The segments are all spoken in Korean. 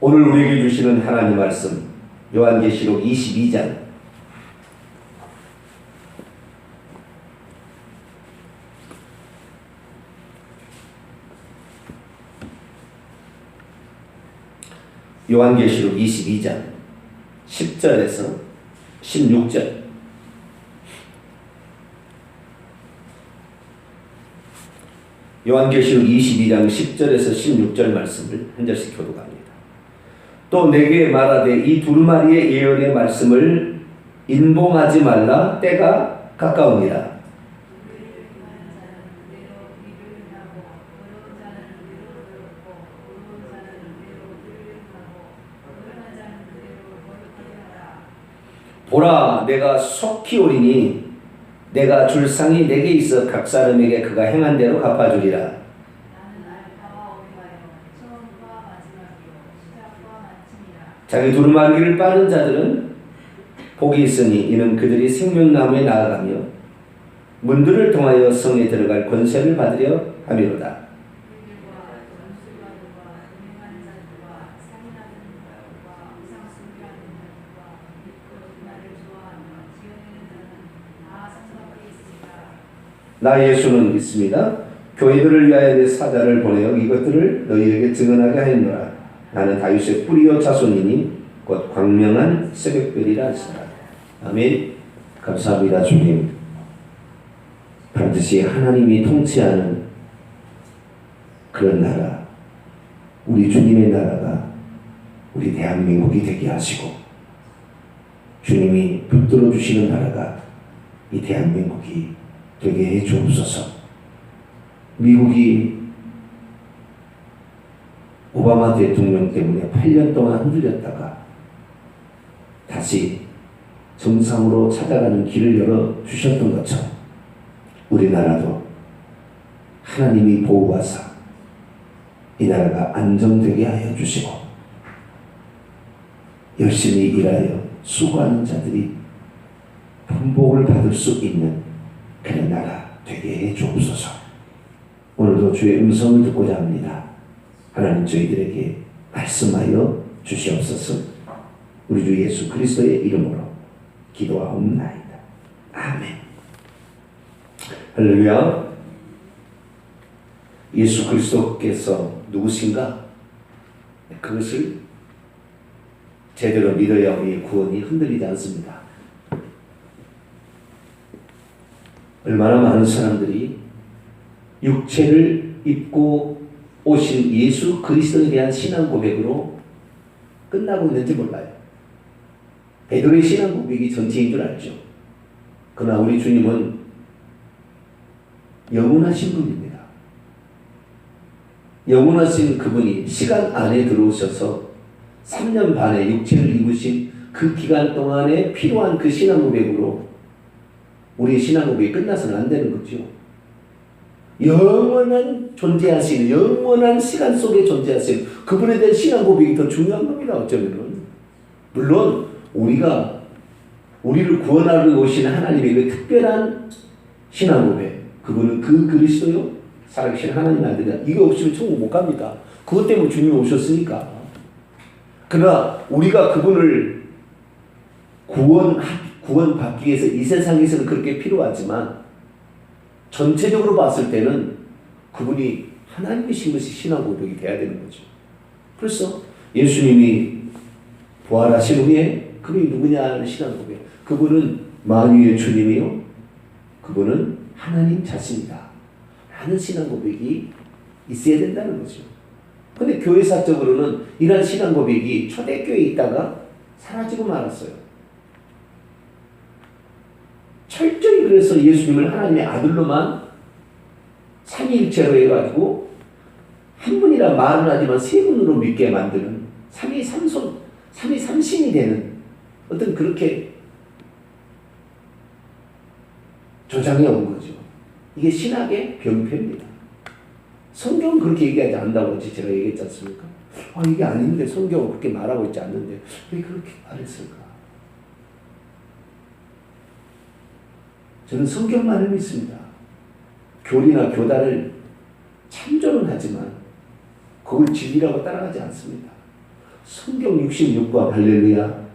오늘 우리에게 주시는 하나님 말씀 요한계시록 22장 요한계시록 22장 10절에서 16절. 요한계시록 22장 10절에서 16절 말씀을 한 절씩 교독합니다. 또 내게 말하되 이 두루마리의 예언의 말씀을 인봉하지 말라. 때가 가까우니라. 보라, 내가 속히 오리니 내가 줄 상이 내게 있어 각 사람에게 그가 행한 대로 갚아주리라. 자기 두루마리를 빠는 자들은 복이 있으니 이는 그들이 생명나무에 나아가며 문들을 통하여 성에 들어갈 권세를 받으려 함이로다. 나 예수는 있습니다. 교회들을 위하여 내 사자를 보내어 이것들을 너희에게 증언하게 하였노라. 나는 다윗의 뿌리요 자손이니 곧 광명한 새벽별이라 하시라. 아멘. 감사합니다. 주님. 반드시 하나님이 통치하는 그런 나라, 우리 주님의 나라가 우리 대한민국이 되게 하시고, 주님이 붙들어 주시는 나라가 이 대한민국이 되게 해 주옵소서. 미국이 오바마 대통령 때문에 8년 동안 흔들렸다가 다시 정상으로 찾아가는 길을 열어주셨던 것처럼 우리나라도 하나님이 보호하사 이 나라가 안정되게 하여 주시고 열심히 일하여 수고하는 자들이 품복을 받을 수 있는 그런 나라 되게 해 주옵소서. 오늘도 주의 음성을 듣고자 합니다. 하나님 저희들에게 말씀하여 주시옵소서. 우리 주 예수 그리스도의 이름으로 기도하옵나이다. 아멘. 할렐루야. 예수 그리스도께서 누구신가? 그것을 제대로 믿어야 우리의 구원이 흔들리지 않습니다. 얼마나 많은 사람들이 육체를 입고 오신 예수 그리스도에 대한 신앙 고백으로 끝나고 있는지 몰라요. 베드로의 신앙 고백이 전체인 줄 알죠. 그러나 우리 주님은 영원하신 분입니다. 영원하신 그분이 시간 안에 들어오셔서 3년 반의 육체를 입으신 그 기간 동안에 필요한 그 신앙 고백으로 우리의 신앙 고백이 끝나서는 안 되는 거죠. 영원한 존재하시는, 영원한 시간 속에 존재하시는 그분에 대한 신앙 고백이 더 중요한 겁니다. 어쩌면은. 물론 우리를 구원하러 오시는 하나님의 그 특별한 신앙 고백, 그분은 그 그리스도요 살아계신 하나님 아들이다. 이거 없으면 천국 못 갑니다. 그것 때문에 주님이 오셨으니까. 그러나 우리가 그분을 구원받기 위해서 이 세상에서는 그렇게 필요하지만 전체적으로 봤을 때는 그분이 하나님이신 것이 신앙 고백이 돼야 되는 거죠. 그래서 예수님이 부활하신 후에 그분이 누구냐는 신앙 고백. 그분은 만유의 주님이요. 그분은 하나님 자신이다. 라는 신앙 고백이 있어야 된다는 거죠. 근데 교회사적으로는 이런 신앙 고백이 초대교회에 있다가 사라지고 말았어요. 철저히 그래서 예수님을 하나님의 아들로만 삼위일체로 해가지고 한 분이라 말은 하지만 세 분으로 믿게 만드는 삼위 삼신이 되는 어떤 그렇게 조장해 온 거죠. 이게 신학의 병폐입니다. 성경은 그렇게 얘기하지 않는다고 제가 얘기했지 않습니까? 이게 아닌데 성경은 그렇게 말하고 있지 않는데 왜 그렇게 말했을까? 저는 성경만을 믿습니다. 교리나 교단을 참조는 하지만 그걸 진리라고 따라가지 않습니다. 성경 66권 할렐루야.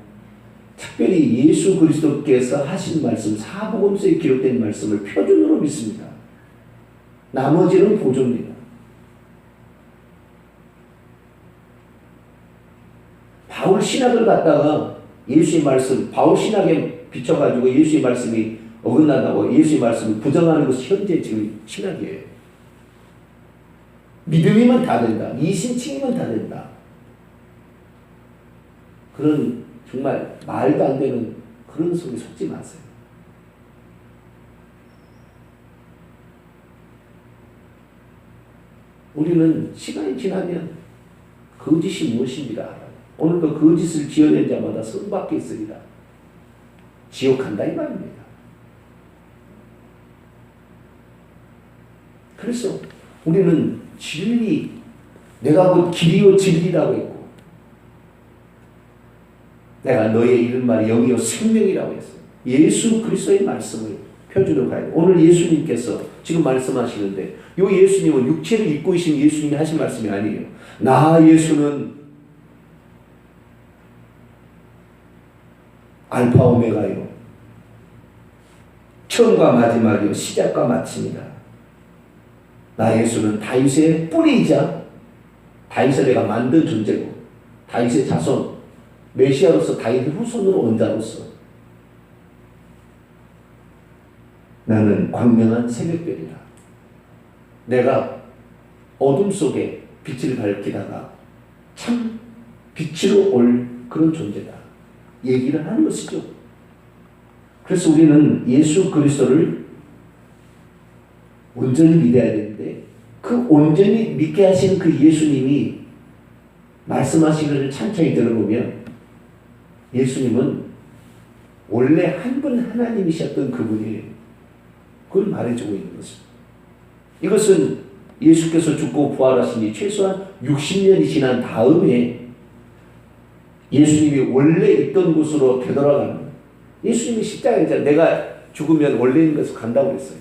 특별히 예수 그리스도께서 하신 말씀, 사복음서에 기록된 말씀을 표준으로 믿습니다. 나머지는 보조입니다. 바울 신학을 갖다가 예수의 말씀, 바울 신학에 비춰가지고 예수의 말씀이 어긋난다고 예수의 말씀을 부정하는 것이 현재 지금 신학이에요. 믿음이면 다 된다. 이신칭이면 다 된다. 그런 정말 말도 안 되는 그런 속에 속지 마세요. 우리는 시간이 지나면 거짓이 무엇인지를 알아요. 오늘도 거짓을 지어낸 자마다 성 밖에 있으리라. 지옥 간다 이 말입니다. 그래서 우리는 진리, 내가 곧 길이요 진리라고 했고, 내가 너의 이른 말이 영이요 생명이라고 했어요. 예수 그리스도의 말씀을 표준으로 가야 돼요. 오늘 예수님께서 지금 말씀하시는데 이 예수님은 육체를 입고 계신 예수님이 하신 말씀이 아니에요. 나 예수는 알파 오메가요, 처음과 마지막이요, 시작과 마침이다. 나 예수는 다윗의 뿌리이자 다윗을 내가 만든 존재고, 다윗의 자손, 메시아로서 다윗의 후손으로 원자로서 나는 광명한 새벽별이라. 내가 어둠 속에 빛을 밝히다가 참 빛으로 올 그런 존재다. 얘기를 하는 것이죠. 그래서 우리는 예수 그리스도를 온전히 믿어야 되는데, 그 온전히 믿게 하신 그 예수님이 말씀하시기를 찬찬히 들어보면 예수님은 원래 한 분 하나님이셨던 그분이에요. 그걸 말해주고 있는 것입니다. 이것은 예수께서 죽고 부활하시니 최소한 60년이 지난 다음에 예수님이 원래 있던 곳으로 되돌아가는 거예요. 예수님이 십자가에 내가 죽으면 원래 있는 곳으로 간다고 했어요.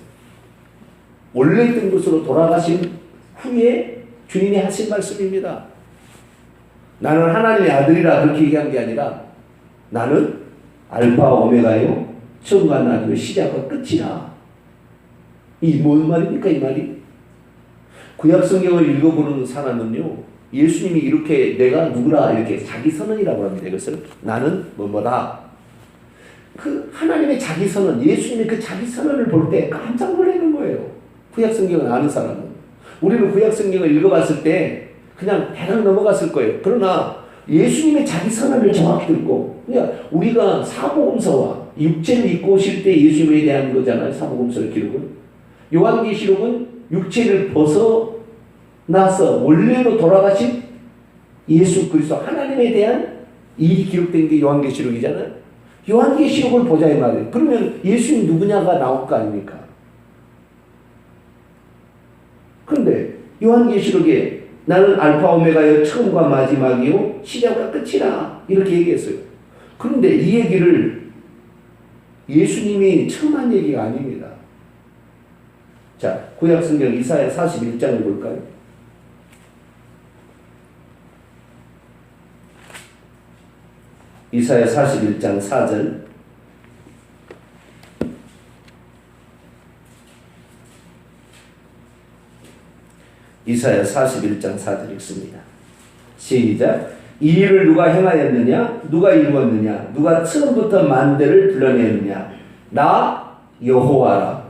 원래 있던 곳으로 돌아가신 후에 주님이 하신 말씀입니다. 나는 하나님의 아들이라 그렇게 얘기한 게 아니라 나는 알파 오메가요, 처음과 나중의 시작과 끝이라. 이 뭔 말입니까 이 말이? 구약 성경을 읽어보는 사람은요, 예수님이 이렇게 내가 누구라 이렇게 자기 선언이라고 합니다. 이것을 나는 뭐뭐다. 그 하나님의 자기 선언, 예수님의 그 자기 선언을 볼 때 깜짝 놀라는 거예요. 구약 성경을 아는 사람은. 우리는 구약 성경을 읽어봤을 때 그냥 대강 넘어갔을 거예요. 그러나 예수님의 자기 선언을 정확히 듣고, 그러니까 우리가 사복음서와 육체를 입고 오실 때 예수님에 대한 거잖아요. 사복음서의 기록은. 요한계시록은 육체를 벗어나서 원래로 돌아가신 예수 그리스도 하나님에 대한 일이 기록된 게 요한계시록이잖아요. 요한계시록을 보자 이 말이에요. 그러면 예수님 누구냐가 나올 거 아닙니까? 그런데 요한계시록에 나는 알파 오메가요, 처음과 마지막이요, 시작과 끝이라 이렇게 얘기했어요. 그런데 이 얘기를 예수님이 처음 한 얘기가 아닙니다. 자, 구약성경 이사야 41장을 볼까요? 이사야 41장 4절. 이사야 41장 4절 읽습니다. 시작. 이 일을 누가 행하였느냐? 누가 이루었느냐? 누가 처음부터 만대를 불러내느냐? 나 여호와라.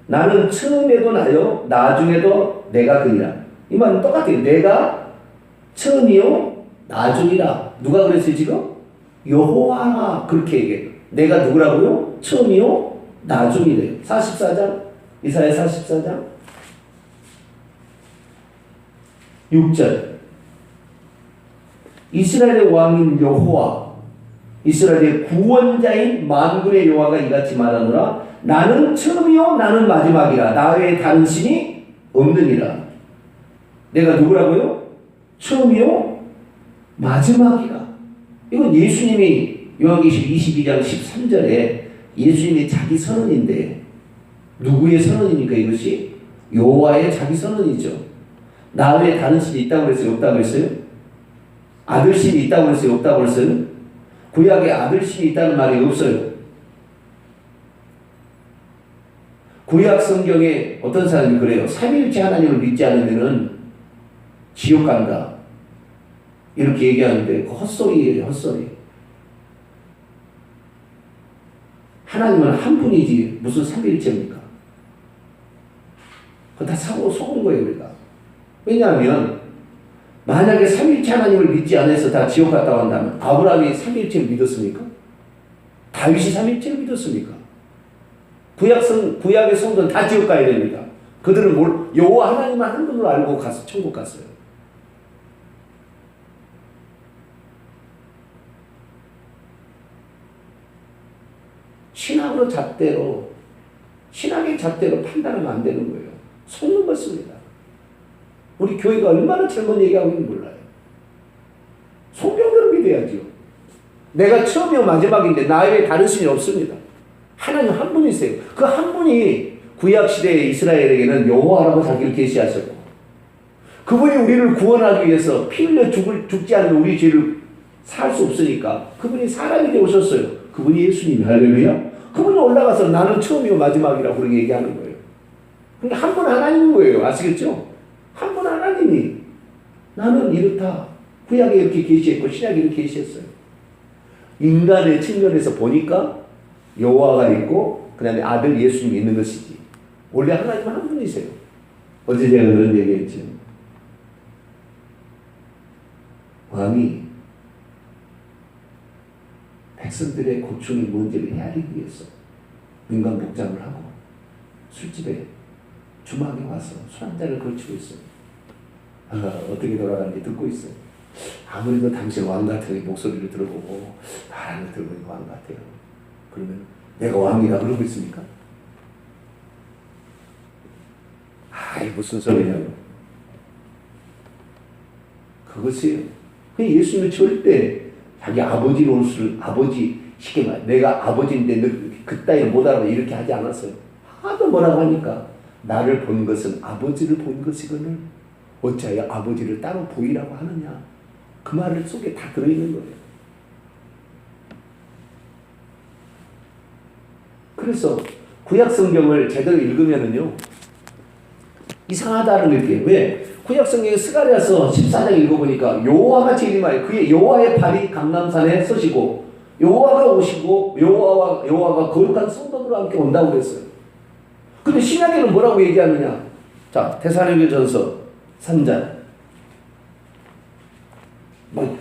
나는 처음에도 나요, 나중에도 내가 그니라. 이 말은 똑같아요. 내가 처음이요, 나중이라. 누가 그랬어요 지금? 여호와라. 그렇게 얘기해요. 내가 누구라고요? 처음이요, 나중이래요. 44장, 이사야 44장 6절. 이스라엘의 왕인 여호와, 이스라엘의 구원자인 만군의 여호와가 이같이 말하노라. 나는 처음이요, 나는 마지막이라. 나 외에 다른 신이 없느니라. 내가 누구라고요? 처음이요, 마지막이라. 이건 예수님이 요한계시록 22장 13절에 예수님의 자기 선언인데, 누구의 선언입니까 이것이? 여호와의 자기 선언이죠. 나 외에 다른 신이 있다고 그랬어요? 없다고 그랬어요? 아들신이 있다고 했어요? 없다고 했어요? 구약에 아들신이 있다는 말이 없어요. 구약 성경에 어떤 사람이 그래요. 삼위일체 하나님을 믿지 않으면은 지옥 간다. 이렇게 얘기하는데 헛소리예요, 헛소리. 하나님은 한 분이지 무슨 삼위일체입니까? 그거 다 사고 속은 거예요, 우리가. 왜냐하면 만약에 삼위일체 하나님을 믿지 않아서 다 지옥 갔다고 한다면 아브라함이 삼위일체를 믿었습니까? 다윗이 삼위일체를 믿었습니까? 구약의 성도는 다 지옥 가야 됩니다. 그들은 여호와 하나님만 한 분으로 알고 가서 천국 갔어요. 신학의 잣대로 판단하면 안 되는 거예요. 속는 것입니다. 우리 교회가 얼마나 잘못 얘기하고 있는지 몰라요. 성경대로 믿어야죠. 내가 처음이요 마지막인데 나 외에 다른 신이 없습니다. 하나님 한 분이세요. 그 한 분이 구약시대의 이스라엘에게는 여호와라고 자기를 계시하셨고 그분이 우리를 구원하기 위해서 피 흘려 죽지 않으면 우리 죄를 살 수 없으니까 그분이 사람이 되어 오셨어요. 그분이 예수님이 할렐루야. 그분이 올라가서 나는 처음이요 마지막이라고 그렇게 얘기하는 거예요. 그러니까 한 분 하나님인 거예요. 아시겠죠? 한 분 하나님이 나는 이렇다. 구약에 이렇게 계시했고 신약에 이렇게 계시했어요. 인간의 측면에서 보니까 여호와가 있고 그 다음에 아들 예수님이 있는 것이지. 원래 하나님은 한 분이세요. 어제 제가 그런 얘기했죠. 왕이 백성들의 고충이 뭔지를 헤아리기 위해서 민간 복장을 하고 술집에 주막에 와서 술 한 잔을 걸치고 있어요. 어떻게 돌아가는지 듣고 있어요. 아무래도 당신 왕 같은 목소리를 들어보고 말하는 거 들어보니까 왕 같아요. 그러면 내가 왕이라 그러고 있습니까? 아이 무슨 소리냐고. 그것이에요. 예수님은 절대 자기 아버지 노릇을 아버지 쉽게 말 내가 아버지인데 너 그따위 못 알아 이렇게 하지 않았어요. 하도 뭐라고 하니까 나를 본 것은 아버지를 본 것이거늘 어찌하여 아버지를 따로 보이라고 하느냐. 그 말 속에 다 들어있는 거예요. 그래서 구약 성경을 제대로 읽으면은요 이상하다는 느낌. 왜? 구약 성경에 스가랴서 14장 읽어보니까 여호와가 재림하여 그의 여호와의 발이 감람산에 서시고 여호와가 오시고 여호와가 거룩한 성도들과 함께 온다고 그랬어요. 근데 신약에는 뭐라고 얘기하느냐? 자, 데살로니가전서 3장. 뭐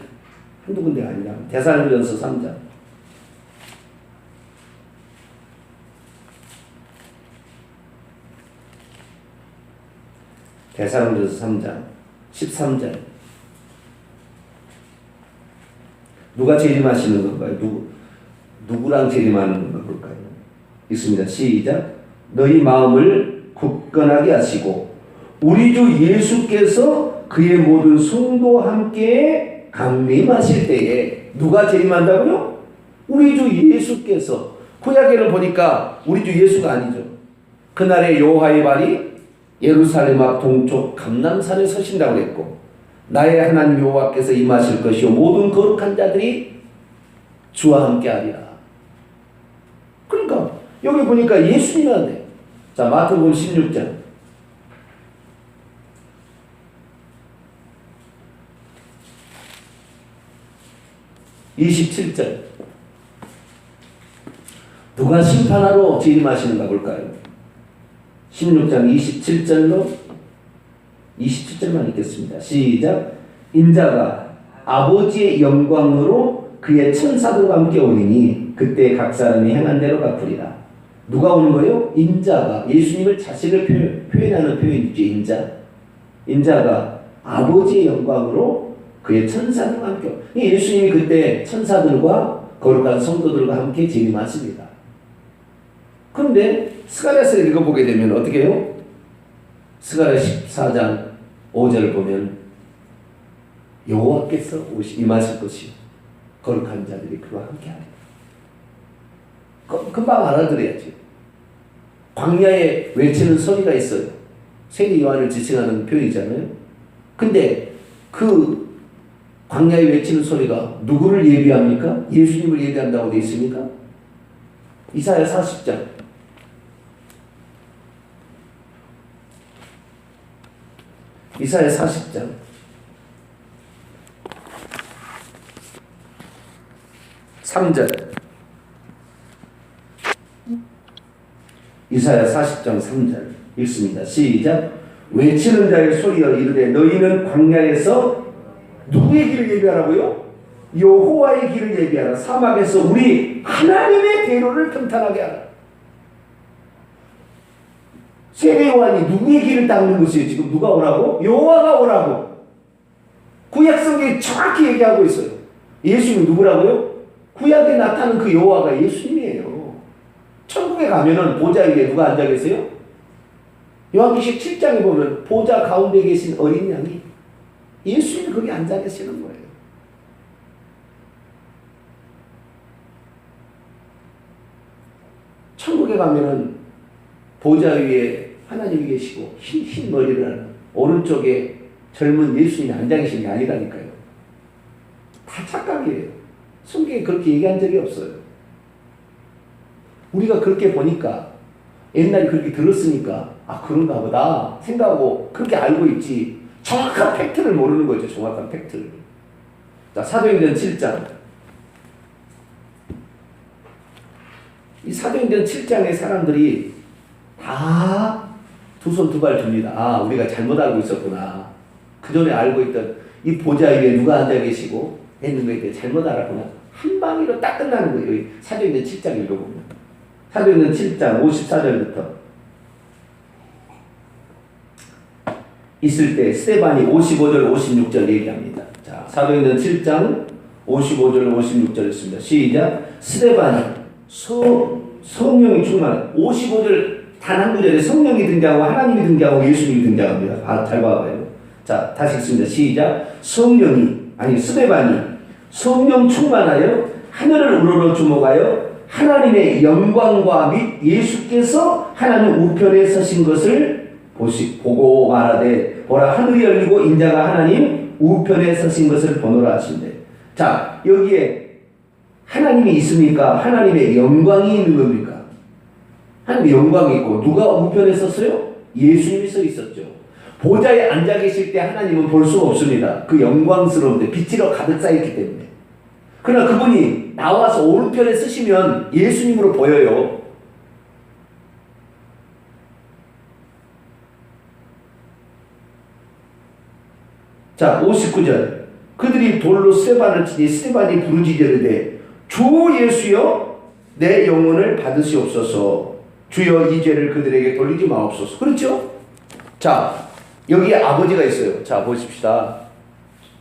한두 군데가 아니라 데살로니가전서 3장. 데살로니가전서 3장 13절. 누가 재림하시는 건가요? 누구랑 재림하는 건가 볼까요? 있습니다. 시작. 너희 마음을 굳건하게 하시고 우리 주 예수께서 그의 모든 성도와 함께 강림하실 때에 누가 재림한다고요? 우리 주 예수께서. 구약에는 보니까 우리 주 예수가 아니죠. 그날에 여호와의 발이 예루살렘 앞 동쪽 감람산에 서신다고 했고 나의 하나님 여호와께서 임하실 것이요 모든 거룩한 자들이 주와 함께하리라. 그러니까 여기 보니까 예수님이라네. 자, 마태복음 16장 27절. 누가 심판하러 재림하시는가 볼까요? 16장 27절로 27절만 읽겠습니다. 시작. 인자가 아버지의 영광으로 그의 천사들과 함께 오리니 그때 각 사람이 행한 대로 갚으리라. 누가 오는 거예요? 인자가. 예수님을 자신을 표현하는 표현이죠. 인자가 아버지의 영광으로 그의 천사들과 함께. 예수님이 그때 천사들과 거룩한 성도들과 함께 재림하십니다. 그런데 스가랴서를 읽어보게 되면 어떻게 해요? 스가랴 14장 5절을 보면 여호와께서 임하실 것이요 거룩한 자들이 그와 함께하리라. 금방 알아들어야지. 광야에 외치는 소리가 있어요. 세리 요한을 지칭하는 표현이잖아요. 근데 그 광야에 외치는 소리가 누구를 예비합니까? 예수님을 예비한다고 되어 있습니까? 이사야 40장. 이사야 40장. 이사야 40장 3절 읽습니다. 시작. 외치는 자의 소리여 이르되 너희는 광야에서 누구의 길을 예비하라고요? 여호와의 길을 예비하라. 사막에서 우리 하나님의 대로를 평탄하게 하라. 세례요한이 누구의 길을 닦는 것이에요? 지금 누가 오라고? 여호와가 오라고. 구약 성경이 정확히 얘기하고 있어요. 예수님은 누구라고요? 구약에 나타나는 그 여호와가 예수님이에요. 천국에 가면은 보좌 위에 누가 앉아 계세요? 요한계시록 7장에 보면 보좌 가운데 계신 어린 양이 예수님이 거기 앉아 계시는 거예요. 천국에 가면은 보좌 위에 하나님이 계시고 흰 머리를 하는 오른쪽에 젊은 예수님이 앉아 계신 게 아니라니까요. 다 착각이에요. 성경에 그렇게 얘기한 적이 없어요. 우리가 그렇게 보니까 옛날에 그렇게 들었으니까 아 그런가 보다 생각하고 그렇게 알고 있지 정확한 팩트를 모르는 거죠. 정확한 팩트를. 자, 사도행전 7장. 이 사도행전 7장의 사람들이 다 두 손 두 발 듭니다. 아 우리가 잘못 알고 있었구나. 그 전에 알고 있던 이 보좌 위에 누가 앉아 계시고 했는 거에 대해 잘못 알았구나. 한 방으로 딱 끝나는 거예요. 여기 사도행전 7장 읽어보면. 사도행전 7장 54절부터 있을 때 스데반이 55절 56절 얘기합니다. 자, 사도행전 7장 55절 56절 있습니다. 시작. 스데반이 성령이 충만 55절 단 한 구절에 성령이 등장하고 하나님이 등장하고 예수님이 등장합니다. 잘 봐봐요. 자, 다시 읽습니다. 시작. 스데반이 성령 충만하여 하늘을 우러러 주목하여 하나님의 영광과 및 예수께서 하나님 우편에 서신 것을 보고 말하되 보라 하늘이 열리고 인자가 하나님 우편에 서신 것을 보노라 하신대. 자, 여기에 하나님이 있습니까? 하나님의 영광이 있는 겁니까? 하나님의 영광이 있고 누가 우편에 섰어요? 예수님이 서 있었죠. 보좌에 앉아 계실 때 하나님은 볼 수가 없습니다. 그 영광스러운데 빛으로 가득 쌓였기 때문에. 그러나 그분이 나와서 오른편에 서시면 예수님으로 보여요. 자, 59절. 그들이 돌로 스데반을 치니 스데반이 부르짖으되 주 예수여 내 영혼을 받으시옵소서. 주여 이 죄를 그들에게 돌리지 마옵소서. 그렇죠? 자, 여기에 아버지가 있어요. 자, 보십시다.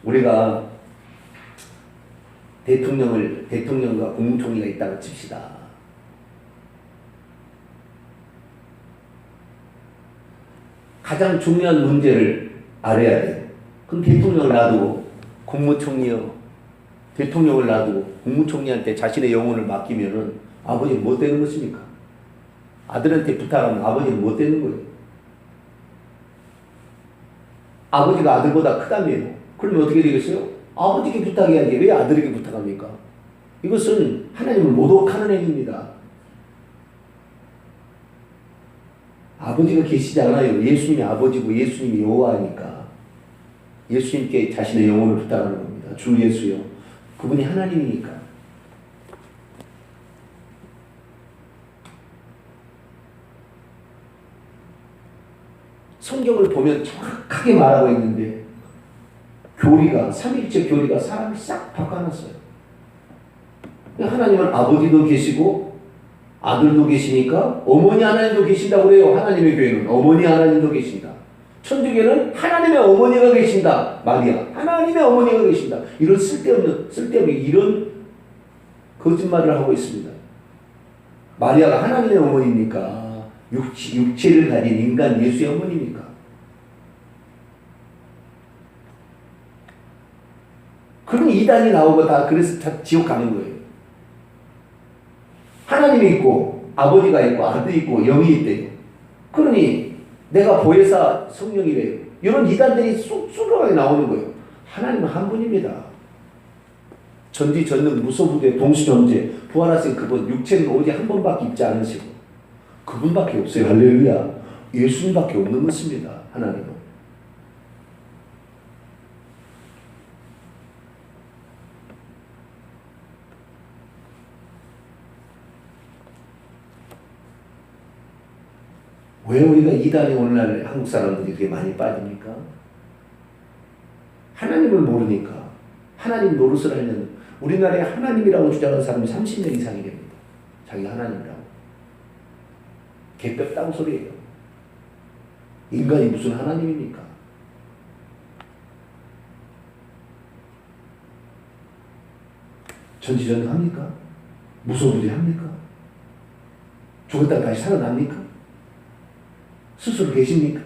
우리가 대통령과 국무총리가 있다고 칩시다. 가장 중요한 문제를 알아야 돼요. 그럼 대통령을 놔두고 국무총리요. 대통령을 놔두고 국무총리한테 자신의 영혼을 맡기면은 아버지는 못 되는 것입니까? 아들한테 부탁하면 아버지는 못 되는 거예요. 아버지가 아들보다 크다며요. 그러면 어떻게 되겠어요? 아버지께 부탁해야지 왜 아들에게 부탁합니까? 이것은 하나님을 모독하는 행위입니다. 아버지가 계시지 않아요. 예수님이 아버지고 예수님이 여호와니까 예수님께 자신의 영혼을 부탁하는 겁니다. 주 예수요. 그분이 하나님이니까. 성경을 보면 정확하게 말하고 있는데 교리가 삼위일체 교리가 사람을 싹 바꿔놨어요. 하나님은 아버지도 계시고 아들도 계시니까 어머니 하나님도 계신다고 그래요. 하나님의 교회는 어머니 하나님도 계신다. 천주교는 하나님의 어머니가 계신다. 마리아 하나님의 어머니가 계신다. 이런 쓸데없는 이런 거짓말을 하고 있습니다. 마리아가 하나님의 어머니입니까? 육체를 가진 인간 예수의 어머니입니까? 그런 이단이 나오고 다 그래서 다 지옥 가는 거예요. 하나님이 있고 아버지가 있고 아들이 있고 영이 있대요. 그러니 내가 보혜사 성령이래요. 이런 이단들이 쑥스러하게 나오는 거예요. 하나님은 한 분입니다. 전지전능 무소부대 동시존재 부활하신 그분 육체는 오직 한 번밖에 입지 않으시고 그분밖에 없어요. 할렐루야. 예수님밖에 없는 것입니다. 하나님은. 왜 우리가 이단에 오늘날 한국 사람들이 그렇게 많이 빠집니까? 하나님을 모르니까. 하나님 노릇을 하려는 우리나라에 하나님이라고 주장하는 사람이 30명 이상이 됩니다. 자기가 하나님이라고. 개뼈다고 소리예요. 인간이 무슨 하나님입니까? 전지전능합니까? 무소부재합니까? 죽었다가 다시 살아납니까? 스스로 계십니까?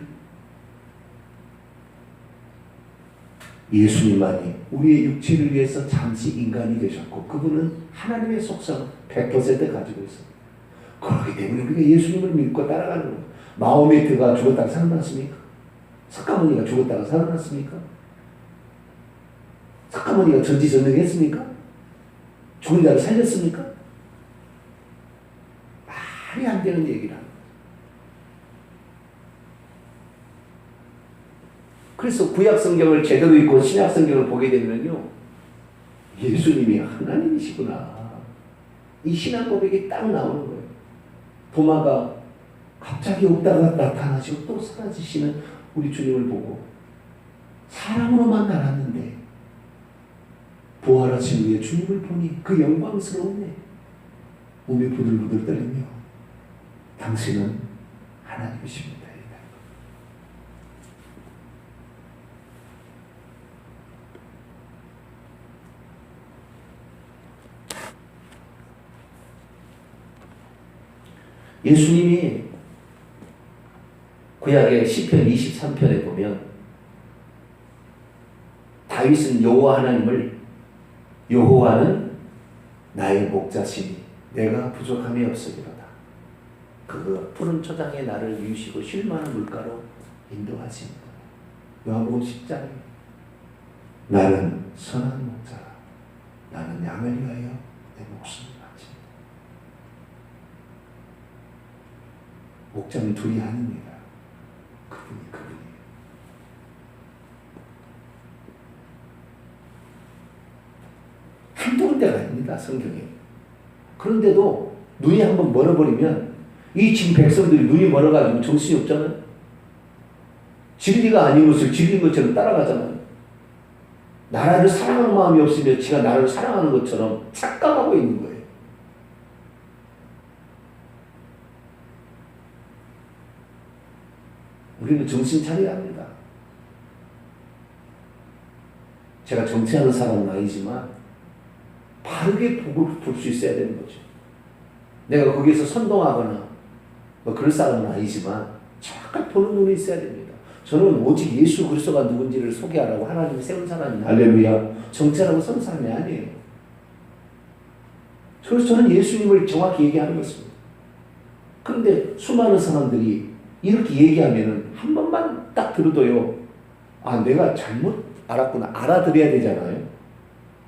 예수님만이 우리의 육체를 위해서 잠시 인간이 되셨고 그분은 하나님의 속성 100% 가지고 있습니다. 그렇기 때문에 우리가 예수님을 믿고 따라가는 거예요. 마호메트가 죽었다가 살아났습니까? 석가모니가 죽었다가 살아났습니까? 석가모니가 전지전능했습니까? 죽은 자를 살렸습니까? 말이 안 되는 얘기를 합니다. 그래서 구약 성경을 제대로 읽고 신약 성경을 보게 되면요, 예수님이 하나님이시구나. 이 신앙 고백이 딱 나오는 거예요. 도마가 갑자기 없다가 나타나시고 또 사라지시는 우리 주님을 보고 사랑으로만 알았는데 부활하신 후에 주님을 보니 그 영광스러움에 몸이 부들부들 떨리며 당신은 하나님이십니다. 예수님이 구약의 시편 23편에 보면 다윗은 여호와 하나님을 여호와는 나의 목자시니 내가 부족함이 없으리로다. 그 푸른 초장에 나를 이으시고 쉴 만한 물가로 인도하십니다. 요한복음 10장에 나는 선한 목자라. 나는 양을 위하여 내 목숨을 바칩니다. 목자는 둘이 아닙니다. 그분이에요. 한두 군데가 아닙니다. 성경에. 그런데도 눈이 한번 멀어버리면 이 지금 백성들이 눈이 멀어가지고 정신이 없잖아요. 진리가 아닌 것을 진리인 것처럼 따라가잖아요. 나라를 사랑하는 마음이 없으며 지가 나를 사랑하는 것처럼 착각하고 있는 거예요. 우리는 정신 차려야 합니다. 제가 정치하는 사람은 아니지만 바르게 복을 볼 수 있어야 되는 거죠. 내가 거기에서 선동하거나 뭐 그럴 사람은 아니지만 정확하게 보는 눈이 있어야 됩니다. 저는 오직 예수 그리스도가 누군지를 소개하라고 하나님이 세운 사람이 할렐루야 정치하라고 선 사람이 아니에요. 그래서 저는 예수님을 정확히 얘기하는 것입니다. 그런데 수많은 사람들이 이렇게 얘기하면은 한 번만 딱 들어도요, 아 내가 잘못 알았구나 알아들어야 되잖아요.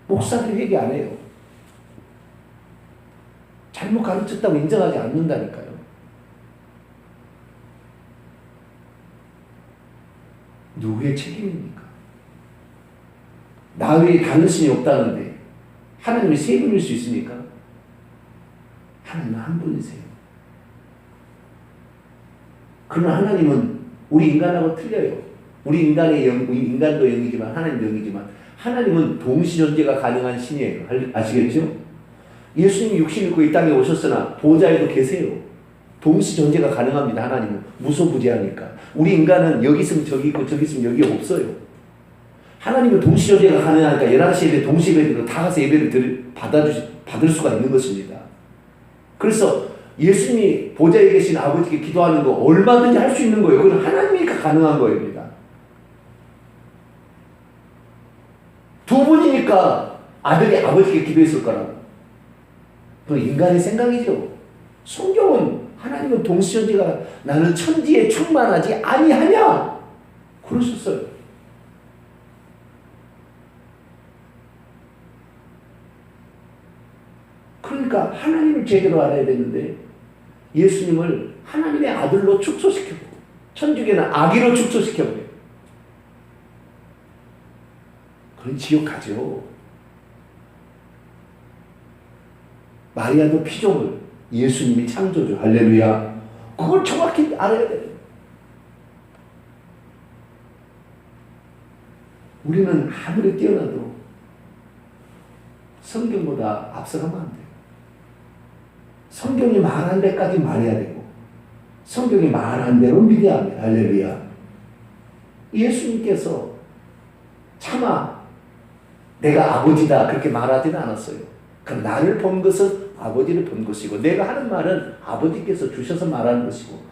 목사들이 회개 안 해요. 잘못 가르쳤다고 인정하지 않는다니까요. 누구의 책임입니까? 나 외에 다른 신이 없다는데 하나님이 세 분일 수 있습니까? 하나님은 한 분이세요. 그러나 하나님은 우리 인간하고 틀려요. 우리 인간의 인간도 영이지만 하나님도 영이지만 하나님은 동시존재가 가능한 신이에요. 아시겠죠? 예수님이 육신 입고 이 땅에 오셨으나 보좌에도 계세요. 동시존재가 가능합니다. 하나님은 무소부재하니까. 우리 인간은 여기 있으면 저기 있고 저기 있으면 여기 없어요. 하나님은 동시존재가 가능하니까 11시 예배 동시 예배로 다 가서 예배를 받을 수가 있는 것입니다. 그래서 예수님이 보좌에 계신 아버지께 기도하는 거 얼마든지 할 수 있는 거예요. 그건 하나님이니까 가능한 거입니다. 두 분이니까 아들이 아버지께 기도했을 거라고. 그건 인간의 생각이죠. 성경은 하나님은 동시존재가 나는 천지에 충만하지 아니하냐 그러셨어요. 그러니까 하나님을 제대로 알아야 되는데 예수님을 하나님의 아들로 축소시켜버려요. 천주교는 아기로 축소시켜버려요. 그건 지옥 가죠. 마리아도 피조물, 예수님이 창조주. 할렐루야. 그걸 정확히 알아야 돼요. 우리는 아무리 뛰어나도 성경보다 앞서가면 안 돼요. 성경이 말한 데까지 말해야 되고 성경이 말한 대로 믿어야 합니다. 할렐루야. 예수님께서 차마 내가 아버지다 그렇게 말하지는 않았어요. 그럼 나를 본 것은 아버지를 본 것이고 내가 하는 말은 아버지께서 주셔서 말하는 것이고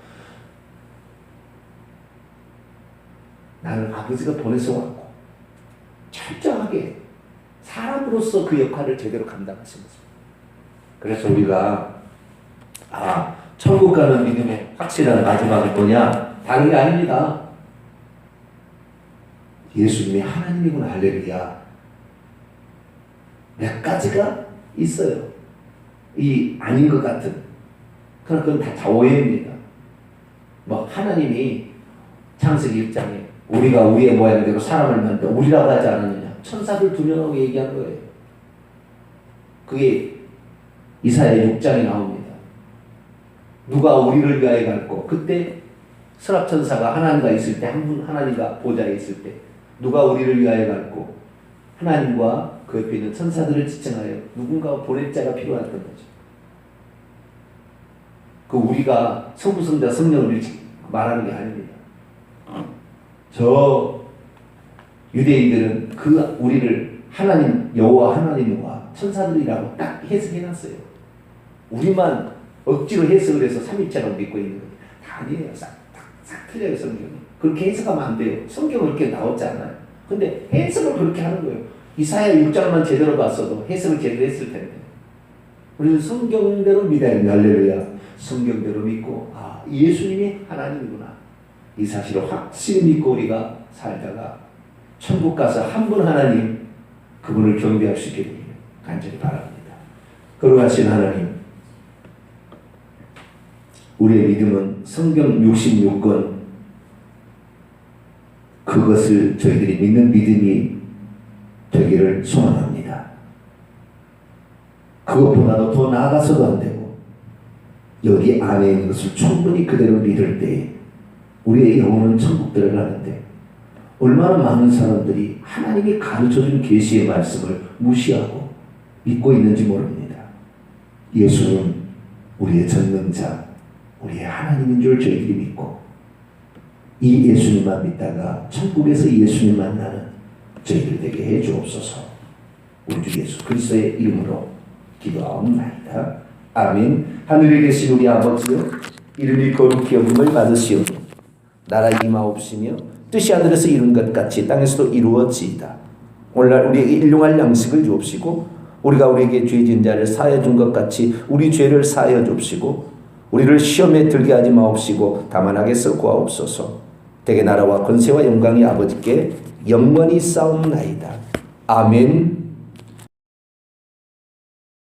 나는 아버지가 보내서 왔고 철저하게 사람으로서 그 역할을 제대로 감당하신 것입니다. 그래서 우리가 천국 가는 믿음의 확실한 마지막은 뭐냐? 다른 게 아닙니다. 예수님이 하나님이구나. 할렐루야. 몇 가지가 있어요. 이 아닌 것 같은. 그러나 그건 다 오해입니다. 뭐 하나님이 창세기 1장에 우리가 우리의 모양대로 사람을 만들어 우리라고 하지 않았느냐. 천사들 2명하고 얘기한 거예요. 그게 이사야 6장에 나옵니다. 누가 우리를 위하여 갈고 그때 서랍천사가 하나님과 있을 때 한 분 하나님과 보좌에 있을 때 누가 우리를 위하여 갈고 하나님과 그 옆에 있는 천사들을 지칭하여 누군가 보낼 자가 필요했던 거죠. 그 우리가 성부, 성자, 성령을 말하는 게 아닙니다. 저 유대인들은 그 우리를 하나님, 여호와 하나님과 천사들이라고 딱 해석해놨어요. 우리만 억지로 해석을 해서 삼위체라고 믿고 있는 거예요. 다 아니에요. 싹 틀려요, 성경이. 그렇게 해석하면 안 돼요. 성경은 그렇게 나오지 않아요. 근데 해석을 그렇게 하는 거예요. 이사야 6장만 제대로 봤어도 해석을 제대로 했을 텐데. 우리는 성경대로 믿어야 합니다. 할렐루야. 성경대로 믿고, 예수님이 하나님이구나. 이 사실을 확실히 믿고 우리가 살다가 천국 가서 한 분 하나님, 그분을 경배할 수 있게 되기를 간절히 바랍니다. 거룩하신 하나님, 우리의 믿음은 성경 66권 그것을 저희들이 믿는 믿음이 되기를 소망합니다. 그것보다도 더 나아가서도 안 되고 여기 안에 있는 것을 충분히 그대로 믿을 때 우리의 영혼은 천국 들어가는데 얼마나 많은 사람들이 하나님이 가르쳐준 계시의 말씀을 무시하고 믿고 있는지 모릅니다. 예수는 우리의 전능자, 우리의 하나님인 줄 저희들이 믿고 이 예수님만 믿다가 천국에서 예수님 만나는 저희들 되게 해 주옵소서. 우리 주 예수 그리스도의 이름으로 기도하옵나이다. 아멘. 하늘에 계신 우리 아버지여, 이름이 거룩히 여김을 받으시오니 나라 임하옵시며 뜻이 하늘에서 이룬 것 같이 땅에서도 이루어지이다. 오늘날 우리에게 일용할 양식을 주옵시고 우리가 우리에게 죄 지은 자를 사하여 준 것 같이 우리 죄를 사하여 주옵시고 우리를 시험에 들게 하지 마옵시고 다만 악에서 구하옵소서. 대개 나라와 권세와 영광이 아버지께 영원히 싸움나이다. 아멘.